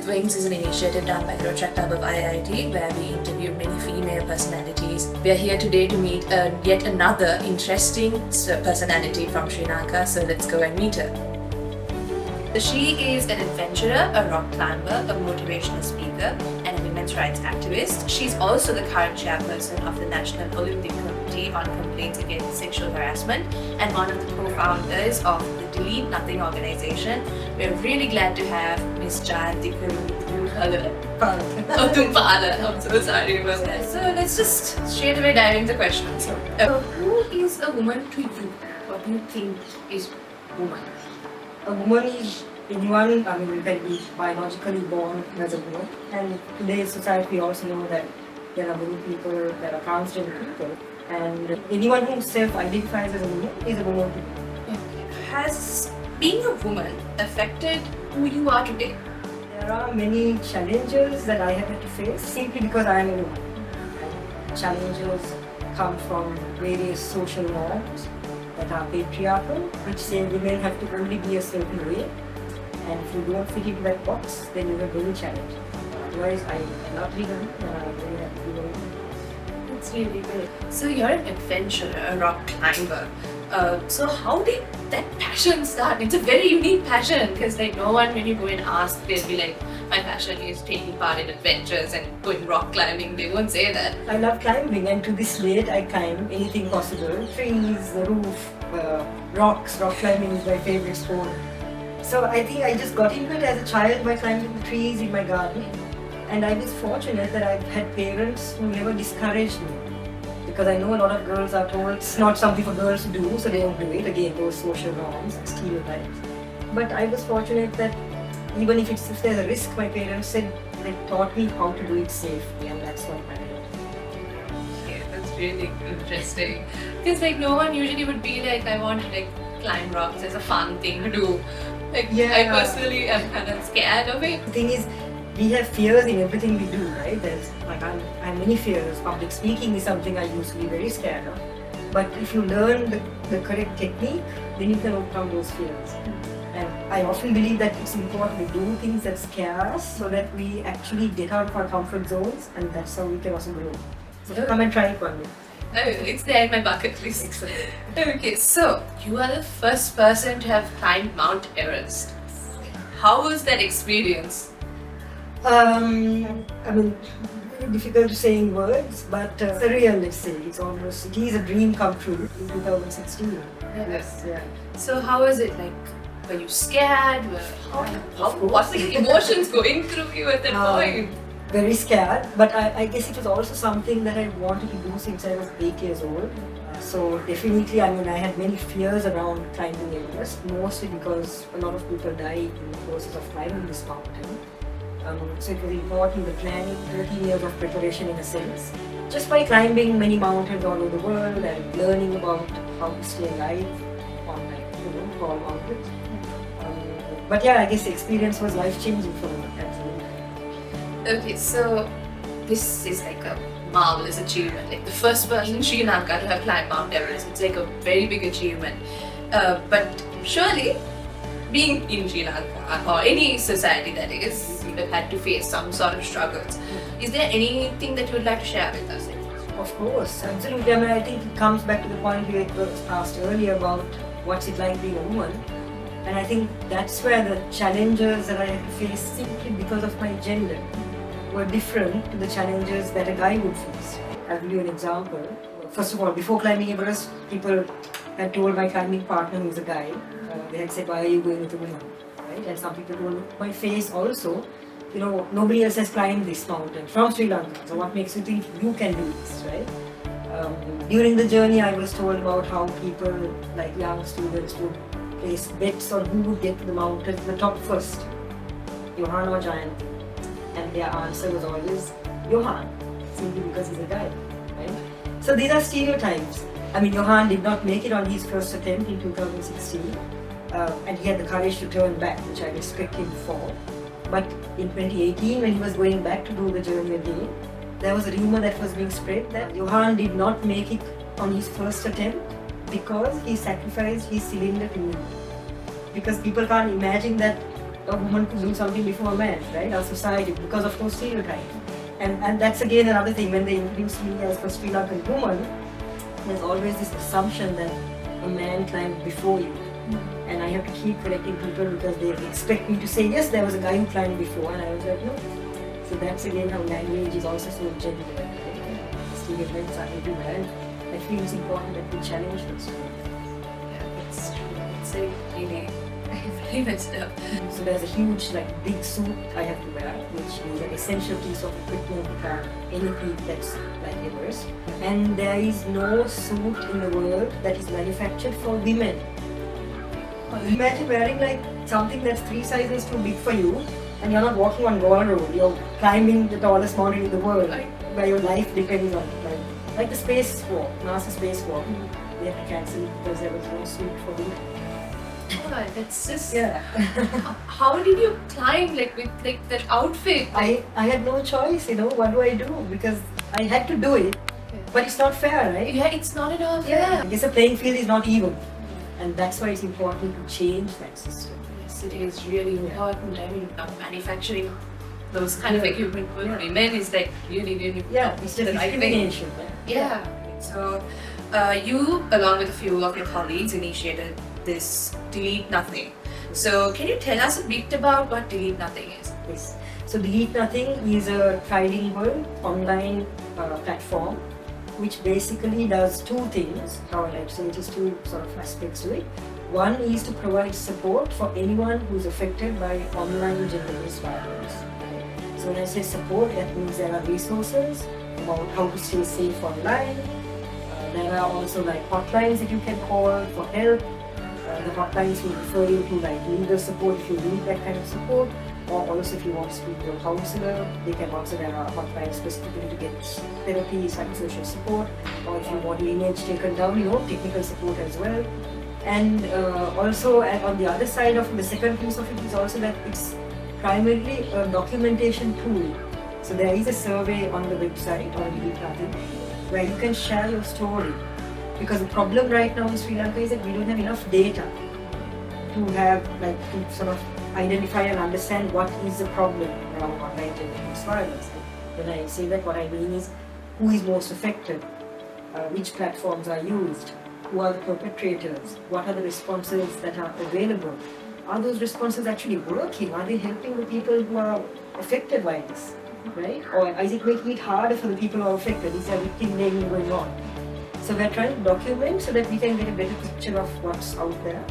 With Wings is an initiative done by the Rotaract Club of IIT where we interviewed many female personalities. We are here today to meet yet another interesting personality from Sri Lanka, so let's go and meet her. So she is an adventurer, a rock climber, a motivational speaker, and a women's rights activist. She's also the current chairperson of the National Olympic Committee on Complaints Against Sexual Harassment and one of the co-founders of the Delete Nothing organization. We're really glad to have Ms. Jayanthi Kuru-Utumpala. I'm so sorry about that. So let's just straight away dive into the questions. So who is a woman to you? What do you think is woman? A woman is anyone, you can be biologically born as a woman. And in today's society, we also know that there are many people, there are transgender people. And anyone who self-identifies as a woman is a woman. Has being a woman affected who you are today? There are many challenges that I have had to face simply because I am a woman. And challenges come from various social norms that are patriarchal, which say women have to only be a certain way, and if you don't fit into that box, then you have many challenges. Otherwise, I love being a woman and I'm very happy to be a woman. That's really good. So you're an adventurer, a rock climber. So how did that passion start? It's a very unique passion because like no one, when you go and ask, they'll be like, my passion is taking part in adventures and going rock climbing. They won't say that. I love climbing, and to this date I climb anything possible. Trees, the roof, rocks. Rock climbing is my favorite sport. So I think I just got into it as a child by climbing the trees in my garden. And I was fortunate that I've had parents who never discouraged me. Because I know a lot of girls are told it's not something for girls to do, so they don't do it. Again, those social norms and stereotypes. But I was fortunate that even if there's a risk, my parents said they taught me how to do it safely, and that's what I did. Okay, that's really interesting. Because like no one usually would be like, I want to like climb rocks as a fun thing to do. Like I personally am kind of scared of it. The thing is, we have fears in everything we do, right? There's like I have many fears. Public speaking is something I used to be very scared of. But if you learn the correct technique, then you can overcome those fears. And I often believe that it's important to do things that scare us so that we actually get out of our comfort zones, and that's how we can also grow. So come and try it one day. Oh, it's there in my bucket list. Excellent. Okay, so you are the first person to have climbed Mount Everest. How was that experience? I mean, very difficult to say in words, but surreal, let's say. It is a dream come true in 2016. Yes. Yeah. So how was it like? Were you scared? What were the emotions going through you at that point? Very scared, but I guess it was also something that I wanted to do since I was 8 years old. So definitely, I mean, I had many fears around climbing Everest, mostly because a lot of people died in the process of climbing this mountain. So it was important, the planning, 13 years of preparation in a sense. Just by climbing many mountains all over the world and learning about how to stay alive on tall mountains. But yeah, I guess the experience was life-changing for me, absolutely. Okay, so this is like a marvelous achievement. Like the first person in Sri Lanka to have climbed Mount Everest. It's like a very big achievement. But surely, being in Sri Lanka or any society that is, you have had to face some sort of struggles. Is there anything that you would like to share with us? Of course, absolutely. I mean, I think it comes back to the point we asked earlier about what's it like being a woman. And I think that's where the challenges that I had to face simply because of my gender were different to the challenges that a guy would face. I'll give you an example. First of all, before climbing Everest, people had told my climbing partner, who is a guy, they had said, why are you going with a woman? Right? And some people told my face also, you know, nobody else has climbed this mountain from Sri Lanka. So what makes you think you can do this, right? During the journey, I was told about how people, like young students, would place bets on who would get to the mountain, the top first, Johan or Jayanthi. And their answer was always Johan, simply because he's a guy, right? So these are stereotypes. I mean, Johan did not make it on his first attempt in 2016, and he had the courage to turn back, which I respect him for. But in 2018, when he was going back to do the journey again, there was a rumor that was being spread that Johan did not make it on his first attempt because he sacrificed his cylinder to me. Because people can't imagine that a woman could do something before a man, right? Our society, because of those stereotypes. And that's again another thing, when they introduce me as a Sri Lankan woman, there's always this assumption that a man climbed before you. And I have to keep correcting people because they expect me to say, yes, there was a guy who climbed before, and I was like, no. So that's again how language is also so gender. Stereotypes are everywhere. And I feel it's important that we challenge those. Yeah, that's true. It's a really very messed up. So there's a huge, big suit I have to wear, which is an essential piece of equipment to climb any peak that's like Everest. And there is no suit in the world that is manufactured for women. Imagine wearing something that's 3 sizes too big for you, and you're not walking on Gold Road, you're climbing the tallest mountain in the world, where your life depends on it. Like the spacewalk, NASA spacewalk, they had to cancel it because there was no suit for women. Oh, that's just... Yeah. How did you climb with that outfit? I had no choice, what do I do? Because I had to do it, but it's not fair, right? Yeah, it's not at all fair. Yeah. I guess the playing field is not even. And that's why it's important to change that system. Yes, it is really important. I mean, manufacturing those kind of equipment for women is really, really it's just discrimination. Yeah. So, you, along with a few of your colleagues, initiated this Delete Nothing. So, can you tell us a bit about what Delete Nothing is? Yes. So, Delete Nothing is a trilingual online platform which basically does 2 things. So it is 2 sort of aspects to it. One is to provide support for anyone who's affected by online gender-based violence. So when I say support, that means there are resources about how to stay safe online. There are also hotlines that you can call for help. The hotlines will refer you to legal support if you need that kind of support. Or also if you want to speak to a counselor, there are hotlines specifically to get therapy, psychosocial support, or if you want the image taken down, technical support as well. And also on the other side of the second piece of it is also that it's primarily a documentation tool. So there is a survey on the website or Delete Nothing where you can share your story. Because the problem right now in Sri Lanka is that we don't have enough data to have to sort of identify and understand what is the problem around online gender-based violence. When I say that, what I mean is who is most affected, which platforms are used, who are the perpetrators, what are the responses that are available, are those responses actually working, are they helping the people who are affected by this, right? Or is it making it harder for the people who are affected, is there victim blaming going on? So we're trying to document so that we can get a better picture of what's out there.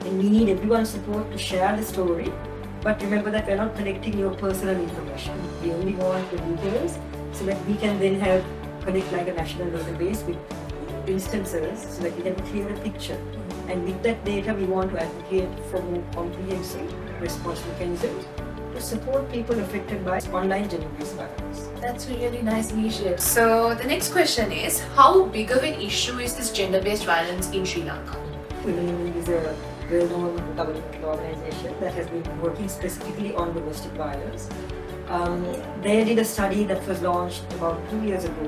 And we need everyone's support to share the story. But remember that we're not collecting your personal information. We only want the details so that we can then connect a national database with instances so that we can clear a picture. And with that data, we want to advocate for more comprehensive response mechanisms to support people affected by online gender-based violence. That's a really nice initiative. So the next question is, how big of an issue is this gender-based violence in Sri Lanka? Feminism is a well-known governmental organization that has been working specifically on domestic violence. They did a study that was launched about 2 years ago,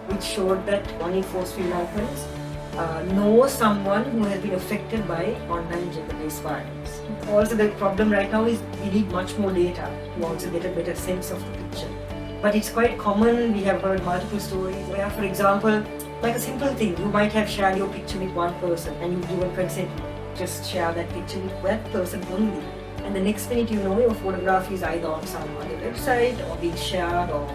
which showed that 1 in 4 Sri Lankans know someone who has been affected by online gender-based violence. Also, the problem right now is we need much more data to also get a better sense of the picture. But it's quite common, we have heard multiple stories where, for example, like a simple thing, you might have shared your picture with one person and you've given consent. Just share that picture with that person only. And the next minute you know your photograph is either on some other website or being shared or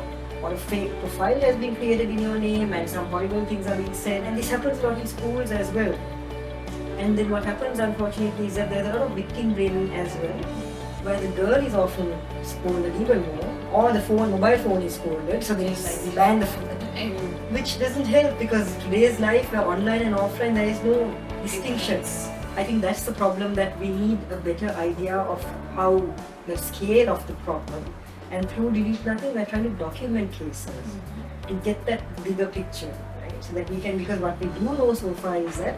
a fake profile has been created in your name and some horrible things are being said. And this happens a lot in schools as well. And then what happens unfortunately is that there's a lot of victim blaming as well, where the girl is often scolded even more, or the mobile phone is scolded, so they ban the phone. Which doesn't help because today's life where online and offline there is no distinctions. I think that's the problem, that we need a better idea of how the scale of the problem, and through Delete Nothing we're trying to document cases and get that bigger picture, right? So that we can, because what we do know so far is that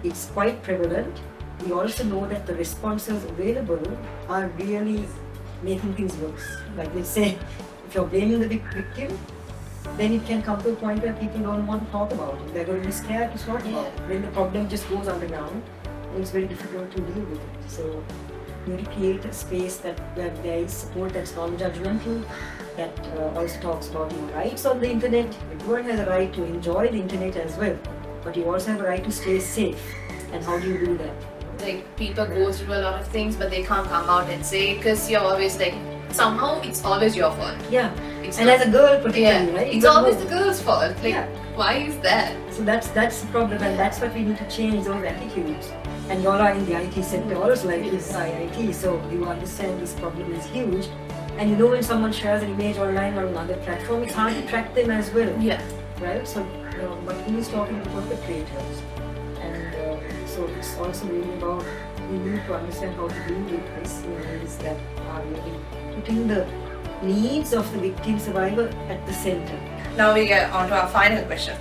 it's quite prevalent. We also know that the responses available are really making things worse. Like let's say, if you're blaming the victim, then it can come to a point where people don't want to talk about it. They're going to be scared to talk about it. Then the problem just goes underground and it's very difficult to deal with it. So You need to create a space where there is support that's non-judgmental, that also talks about your rights on the internet. Everyone has a right to enjoy the internet as well, but you also have a right to stay safe. And how do you do that? Like, people go through a lot of things, but they can't come out and say, because you're always like, somehow it's always your fault. Yeah. It's and not, as a girl, particularly, right? It's always the girl's fault. Like, why is that? So that's the problem, and that's what we need to change, those attitudes. And you all are in the IT sector also, like this IIT, so you understand this problem is huge. And you know, when someone shares an image online or another platform, it's hard to track them as well. Yeah. Right? So, but he is talking about the creators. And so it's also really about, we need to understand how to deal with this in ways that are really putting the needs of the victim survivor at the center. Now we get on to our final question.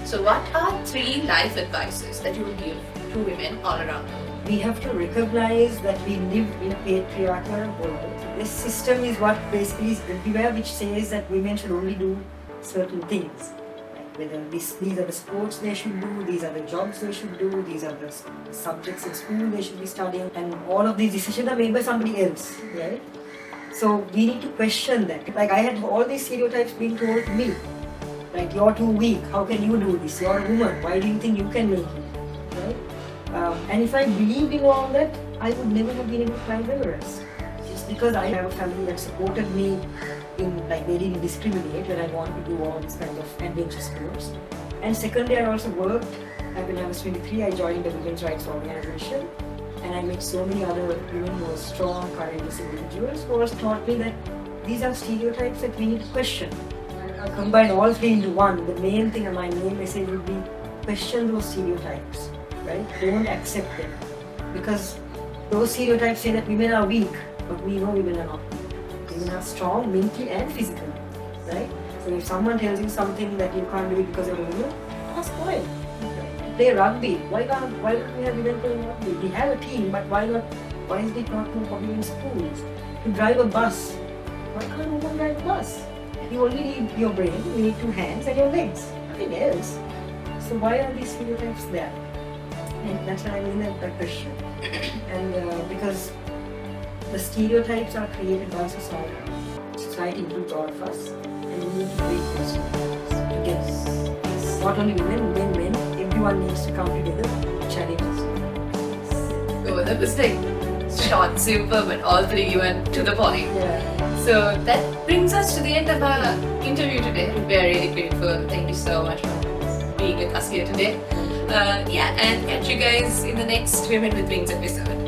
So what are 3 life advices that you would give to women all around the world? We have to recognize that we live in a patriarchal world. This system is what basically is everywhere, which says that women should only do certain things. Like whether these are the sports they should do, these are the jobs they should do, these are the subjects in school they should be studying, and all of these decisions are made by somebody else, right? So we need to question that. Like, I had all these stereotypes being told to me. Like, you're too weak, how can you do this? You're a woman, why do you think you can make it? Right? And if I believed in all that, I would never have been able to climb Everest. Just because I have a family that supported me in, like, they didn't discriminate when I wanted to do all these kinds of adventure sports. And secondly, I also worked, when I was 23, I joined a women's rights organization. And I met so many other women who were strong, courageous individuals who also taught me that these are stereotypes that we need to question. I combine all 3 into one. The main thing, and my main message would be, question those stereotypes, right? Don't accept them. Because those stereotypes say that women are weak, but we know women are not weak. Women are strong mentally and physically, right? So if someone tells you something that you can't do it because you're a woman, ask why. Play rugby. Why don't we have women playing rugby? We have a team, but why is it not too popular in schools? To drive a bus. Why can't a woman drive a bus? You only need your brain, you need 2 hands and your legs, nothing else. So why are these stereotypes there? And that's what I mean by question. And because the stereotypes are created by society. Society includes all of us, and we need to break those stereotypes together. It's not only women, men, everyone needs to come together to challenge us. So that was like short, simple, but all 3 went to the point. Yeah. So that brings us to the end of our interview today. We are really grateful. Thank you so much for being with us here today. And catch you guys in the next Women with Wings episode.